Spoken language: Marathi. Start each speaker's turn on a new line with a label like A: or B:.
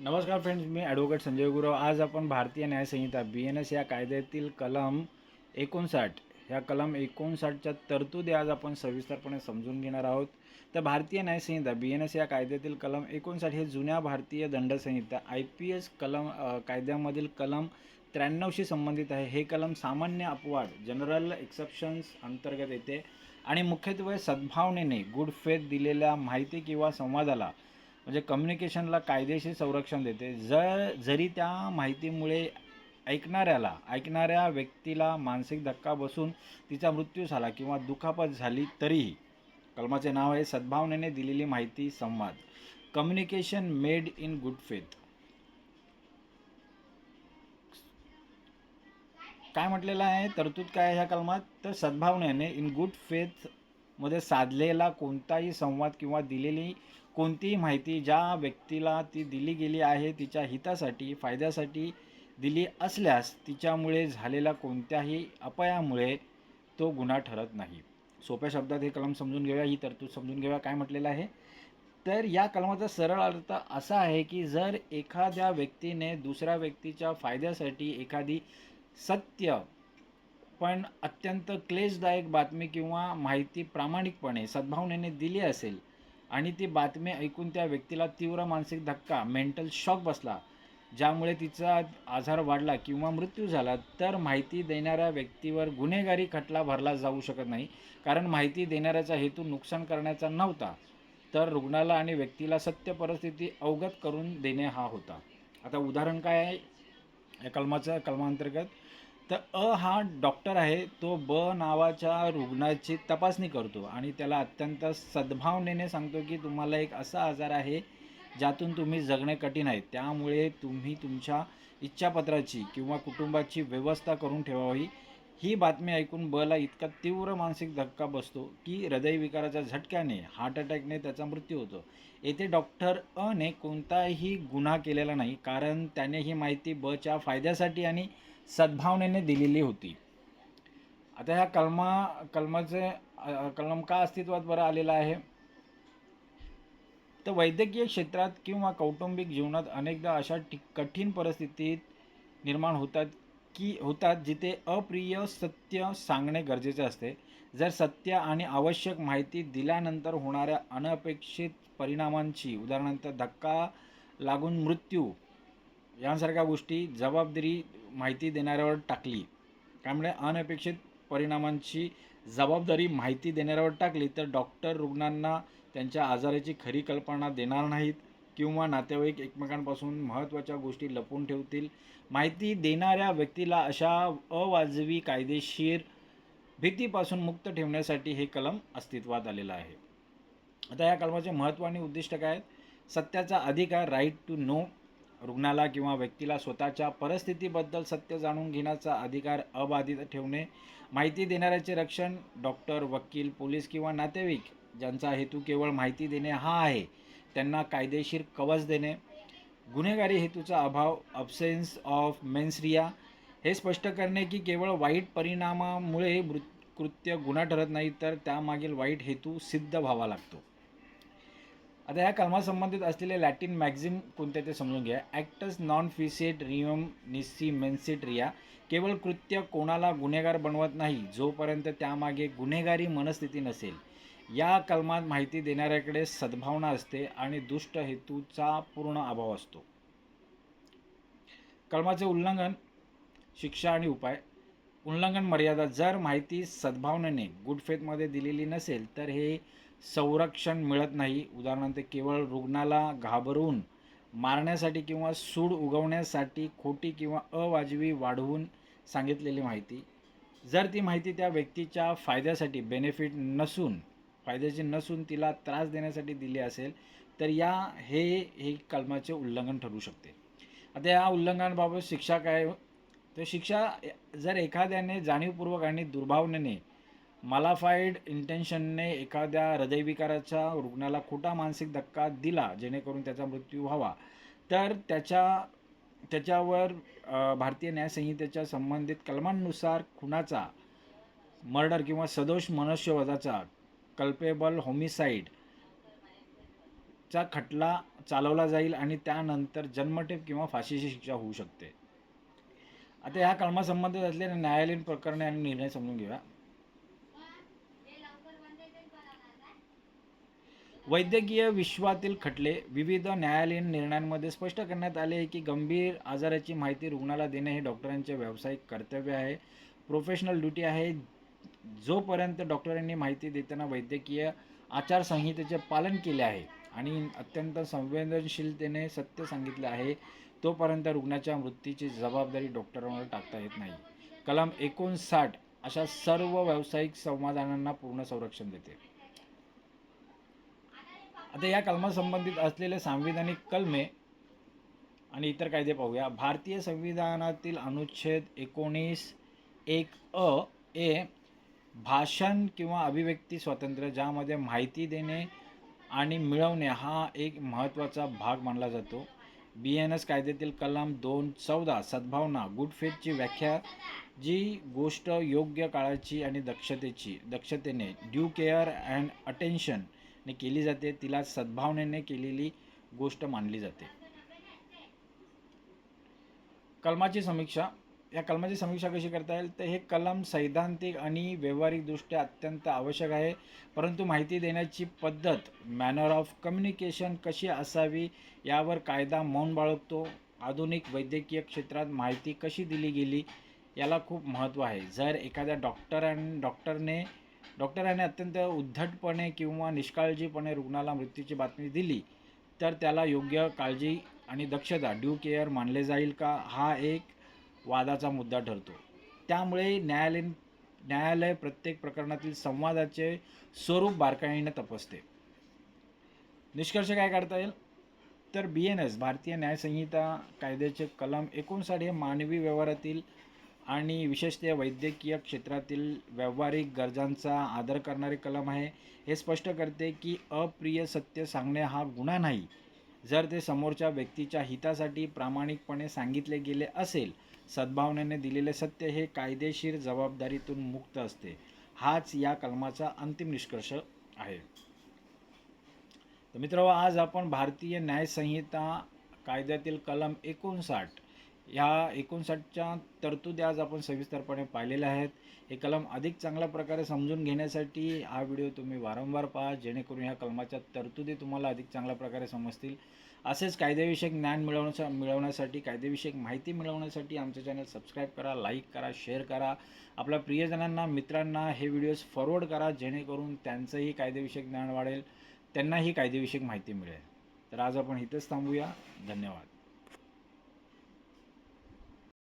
A: नमस्कार फ्रेंड्स, मी ॲडव्होकेट संजय गुरव. आज आपण भारतीय न्यायसंहिता BNS या कायद्यातील कलम 59 ह्या कलम 59च्या तरतुदी आज आपण सविस्तरपणे समजून घेणार आहोत. तर भारतीय न्यायसंहिता BNS या कायद्यातील कलम 59 हे जुन्या भारतीय दंडसंहिता IPS कायद्यामधील कलम 93शी संबंधित आहे. हे कलम सामान्य अपवाद जनरल एक्सेप्शन्स अंतर्गत येते आणि मुख्यत्वे सद्भावनेने गुड फेथ दिलेल्या माहिती किंवा संवादाला म्हणजे कम्युनिकेशनला कायदेशीर संरक्षण देते. जरी त्या माहितीमुळे ऐकणाऱ्या व्यक्तीला मानसिक धक्का बसून तिचा मृत्यू झाला किंवा दुखापत झाली तरीही. कलमाचे नाव आहे सद्भावनेने दिलेली माहिती संवाद, communication made in good faith. काय म्हटलेलं आहे, तरतूद काय आहे ह्या कलमात? तर सद्भावनेने इन गुड फेथ मध्ये साधलेला कोणताही संवाद किंवा दिलेली कोणतीही माहिती ज्या व्यक्तीला ती दिली गेली आहे तिच्या हितासाठी फायद्यासाठी दिली असल्यास तिच्यामुळे झालेल्या कोणत्याही अपयामुळे तो गुन्हा ठरत नाही. सोप्या शब्दात हे कलम समजून घेऊया, ही तरतूद समजून घेऊया. काय म्हटलेलं आहे तर या कलमाचा सरळ अर्थ असा आहे की जर एखाद्या व्यक्तीने दुसऱ्या व्यक्तीच्या फायद्यासाठी एखादी सत्य पण अत्यंत क्लेशदायक बातमी किंवा माहिती प्रामाणिकपणे सद्भावनेने दिली असेल आणि ती बातमी ऐकून त्या व्यक्तीला तीव्र मानसिक धक्का मेंटल शॉक बसला, ज्यामुळे तिचा आजार वाढला किंवा मृत्यू झाला, तर माहिती देणाऱ्या व्यक्तीवर गुन्हेगारी खटला भरला जाऊ शकत नाही. कारण माहिती देणाऱ्याचा हेतू नुकसान करण्याचा नव्हता, तर रुग्णाला आणि व्यक्तीला सत्य परिस्थिती अवगत करून देणे हा होता. आता उदाहरण काय आहे या कलमांतर्गत? तर हा डॉक्टर आहे, तो नावाच्या रुग्णाची तपासणी करतो आणि त्याला अत्यंत सद्भावनेने सांगतो की तुम्हाला एक असा आजार आहे ज्यातून तुम्ही जगणे कठीण आहे, त्यामुळे तुम्ही तुमच्या इच्छापत्राची किंवा कुटुंबाची व्यवस्था करून ठेवावी. ही बातमी ऐकून ला इतका तीव्र मानसिक धक्का बसतो की हृदयविकाराच्या झटक्याने हार्ट अटॅकने त्याचा मृत्यू होतो. येथे डॉक्टर ने कोणताही गुन्हा केलेला नाही, कारण त्याने ही माहिती च्या फायद्यासाठी आणि सद्भावनेने दिलेली होती. आता ह्या कलम का अस्तित्वात बरं आलेला आहे? तर वैद्यकीय क्षेत्रात किंवा कौटुंबिक जीवनात अनेकदा अशा कठीण परिस्थितीत निर्माण होतात जिथे अप्रिय सत्य सांगणे गरजेचे असते. जर सत्य आणि आवश्यक माहिती दिल्यानंतर होणाऱ्या अनपेक्षित परिणामांची, उदाहरणार्थ धक्का लागून मृत्यू यांसारख्या गोष्टी जबाबदारी माहिती देणाऱ्यावर टाकली, त्यामुळे अनपेक्षित परिणामांची जबाबदारी माहिती देणाऱ्यावर टाकली तर डॉक्टर रुग्णांना त्यांच्या आजाराची खरी कल्पना देणार नाहीत किंवा नातेवाईक एकमेकांपासून महत्त्वाच्या गोष्टी लपवून ठेवतील. माहिती देणाऱ्या व्यक्तीला अशा अवाजवी कायदेशीर भीतीपासून मुक्त ठेवण्यासाठी हे कलम अस्तित्वात आलेलं आहे. आता या कलमाचे महत्त्व आणि उद्दिष्ट काय आहेत? सत्याचा अधिकार, राईट टू नो. रुग्णाला किंवा व्यक्तीला स्वतःच्या परिस्थितीबद्दल सत्य जाणून घेण्याचा अधिकार अबाधित ठेवणे. माहिती देणाऱ्याचे रक्षण, डॉक्टर, वकील, पोलीस किंवा नातेवाईक ज्यांचा हेतू केवळ माहिती देणे हा आहे त्यांना कायदेशीर कवच देणे. गुन्हेगारी हेतूचा अभाव, अब्सेन्स ऑफ मेन्स हे स्पष्ट करणे की केवळ वाईट परिणामामुळे कृत्य गुन्हा ठरत नाही, तर त्यामागील वाईट हेतू सिद्ध व्हावा लागतो. आता ह्या कलमासंबंधित असलेले लॅटिन मॅक्झिम कोणते ते समजून घ्या. ॲक्टस नॉन फिसेट रियम निसी मेन्सिट रिया. केवळ कृत्य कोणाला गुन्हेगार बनवत नाही जोपर्यंत त्यामागे गुन्हेगारी मनस्थिती नसेल. या कलमात माहिती देणाऱ्याकडे सद्भावना असते आणि दुष्ट हेतूचा पूर्ण अभाव असतो. कलमाचे उल्लंघन, शिक्षा आणि उपाय. उल्लंघन मर्यादा. जर माहिती सद्भावनेने गुड फेथमध्ये दिलेली नसेल तर हे संरक्षण मिळत नाही. उदाहरणार्थ केवळ रुग्णाला घाबरून मारण्यासाठी किंवा सूड उगवण्यासाठी खोटी किंवा अवाजवी वाढवून सांगितलेली माहिती. जर ती माहिती त्या व्यक्तीच्या फायद्यासाठी फायद्याची नसून तिला त्रास देण्यासाठी दिली असेल तर हे कलमाचे उल्लंघन ठरू शकते. आता या उल्लंघनाबाबत शिक्षा काय? तर शिक्षा, जर एखाद्याने जाणीवपूर्वक आणि दुर्भावनेने मालाफाईड इंटेन्शनने एखाद्या हृदयविकाराच्या रुग्णाला खोटा मानसिक धक्का दिला जेणेकरून त्याचा मृत्यू व्हावा, तर त्याच्यावर भारतीय न्यायसंहितेच्या संबंधित कलमांनुसार खुनाचा, मर्डर किंवा सदोष मनुष्यवधाचा, कल्पेबल होमिसाईड चा खटला चालवला जाईल आणि त्यानंतर जन्मठेप किंवा फाशीची शिक्षा होऊ शकते. आता ह्या कलमासंबंधित असलेल्या न्यायालयीन प्रकरणे आणि निर्णय समजून घेऊया. वैद्यकीय विश्वातील खटले विविध न्यायालयीन निर्णयांमध्ये स्पष्ट करण्यात आले आहे की गंभीर आजाराची माहिती रुग्णाला देणे हे डॉक्टरांचे व्यावसायिक कर्तव्य आहे, प्रोफेशनल ड्युटी आहे. जोपर्यंत डॉक्टरांनी माहिती देताना वैद्यकीय आचारसंहितेचे पालन केले आहे आणि अत्यंत संवेदनशीलतेने सत्य सांगितले आहे, तोपर्यंत रुग्णाच्या मृत्यूची जबाबदारी डॉक्टरांवर टाकता येत नाही. कलम 59 अशा सर्व व्यावसायिक संवादांना पूर्ण संरक्षण देते. आता या कलमासंबंधित असलेले संविधानिक कलमे आणि इतर कायदे पाहूया. भारतीय संविधानातील अनुच्छेद 19(1)(a) ए भाषण किंवा अभिव्यक्ती स्वातंत्र्य, ज्यामध्ये माहिती देणे आणि मिळवणे हा एक महत्त्वाचा भाग मानला जातो. BNS कायद्यातील कलम 214 सद्भावना, गुड फेथची व्याख्या, जी गोष्ट योग्य काळाची आणि दक्षतेने ड्यू केअर अँड अटेन्शनने केली जाते, तिला सद्भावनेने केलेली गोष्ट मानली जाते. कलमाची समीक्षा. या कलमाची समीक्षा कशी करता येईल, तर हे कलम सैद्धांतिक आणि व्यावहारिकदृष्ट्या अत्यंत आवश्यक आहे, परंतु माहिती देण्याची पद्धत, मॅनर ऑफ कम्युनिकेशन कशी असावी यावर कायदा मौन बाळगतो. आधुनिक वैद्यकीय क्षेत्रात माहिती कशी दिली गेली याला खूप महत्त्व आहे. जर एखाद्या डॉक्टराने अत्यंत उद्धटपणे किंवा निष्काळजीपणे रुग्णाला मृत्यूची बातमी दिली, तर त्याला योग्य काळजी आणि दक्षता ड्यू केअर मानले जाईल का, हा एक वादाचा मुद्दा ठरतो. त्यामुळे न्यायालय प्रत्येक प्रकरणातील संवादाचे स्वरूप बारकाईने तपासते. निष्कर्ष काय काढता येईल, तर BNS भारतीय न्यायसंहिता कायद्याचे कलम 59 हे मानवी व्यवहारातील आणि विशेषतः वैद्यकीय क्षेत्रातील व्यावहारिक गरजांचा आदर करणारे कलम आहे. हे स्पष्ट करते की अप्रिय सत्य सांगणे हा गुन्हा नाही, जर ते समोरच्या व्यक्तीच्या हितासाठी प्रामाणिकपणे सांगितले गेले असेल. सद्भावनेने दिलेले सत्य हे कायदेशीर जबाबदारीतून मुक्त असते. हाच या कलमाचा अंतिम निष्कर्ष आहे. तर मित्रांनो, आज आपण भारतीय न्यायसंहिता कायद्यातील कलम 59 ह्या 59च्या तरतुदी आज आपण सविस्तरपणे पाहिलेल्या आहेत. हे कलम अधिक चांगल्या प्रकारे समजून घेण्यासाठी हा व्हिडिओ तुम्ही वारंवार पहा, जेणेकरून ह्या कलमाच्या तरतुदी तुम्हाला अधिक चांगल्या प्रकारे समजतील. असेच कायदेविषयक ज्ञान मिळवण्यासाठी, कायदेविषयक माहिती मिळवण्यासाठी आमचे चॅनल सबस्क्राईब करा, लाईक करा, शेअर करा. आपल्या प्रियजनांना, मित्रांना हे व्हिडिओज फॉरवर्ड करा, जेणेकरून त्यांचंही कायदेविषयक ज्ञान वाढेल, त्यांनाही कायदेविषयक माहिती मिळेल. तर आज आपण इथेच थांबूया. धन्यवाद.